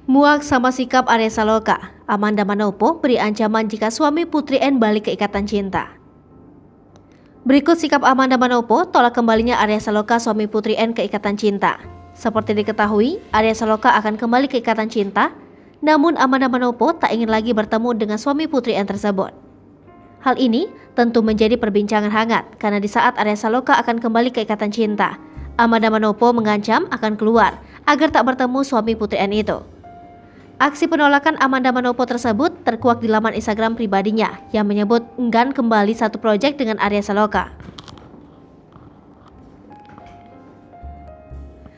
Muak sama sikap Arya Saloka, Amanda Manopo beri ancaman jika suami Putri N balik ke ikatan cinta. Berikut sikap Amanda Manopo tolak kembalinya Arya Saloka suami Putri N ke ikatan cinta. Seperti diketahui, Arya Saloka akan kembali ke ikatan cinta, namun Amanda Manopo tak ingin lagi bertemu dengan suami Putri N tersebut. Hal ini tentu menjadi perbincangan hangat karena di saat Arya Saloka akan kembali ke ikatan cinta, Amanda Manopo mengancam akan keluar agar tak bertemu suami Putri N itu. Aksi penolakan Amanda Manopo tersebut terkuak di laman Instagram pribadinya yang menyebut enggan kembali satu proyek dengan Arya Saloka.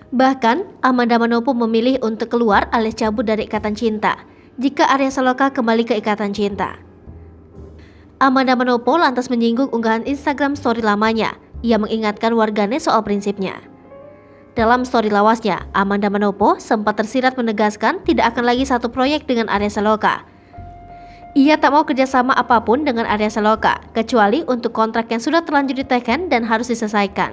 Bahkan, Amanda Manopo memilih untuk keluar alias cabut dari ikatan cinta jika Arya Saloka kembali ke ikatan cinta. Amanda Manopo lantas menyinggung unggahan Instagram story lamanya. Ia mengingatkan warganet soal prinsipnya. Dalam story lawasnya, Amanda Manopo sempat tersirat menegaskan tidak akan lagi satu proyek dengan Arya Saloka. Ia tak mau kerjasama apapun dengan Arya Saloka, kecuali untuk kontrak yang sudah terlanjur diteken dan harus diselesaikan.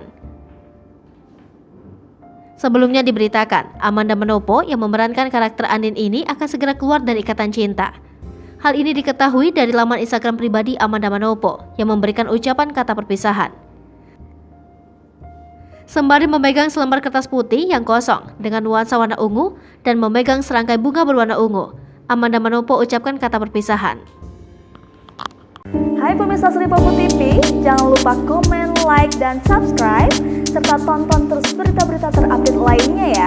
Sebelumnya diberitakan, Amanda Manopo yang memerankan karakter Andin ini akan segera keluar dari ikatan cinta. Hal ini diketahui dari laman Instagram pribadi Amanda Manopo yang memberikan ucapan kata perpisahan. Sembari memegang selembar kertas putih yang kosong dengan nuansa warna ungu dan memegang serangkai bunga berwarna ungu, Amanda Manopo ucapkan kata perpisahan. Hai pemirsa Sri Popo TV, jangan lupa komen, like, dan subscribe, serta tonton terus berita-berita terupdate lainnya ya.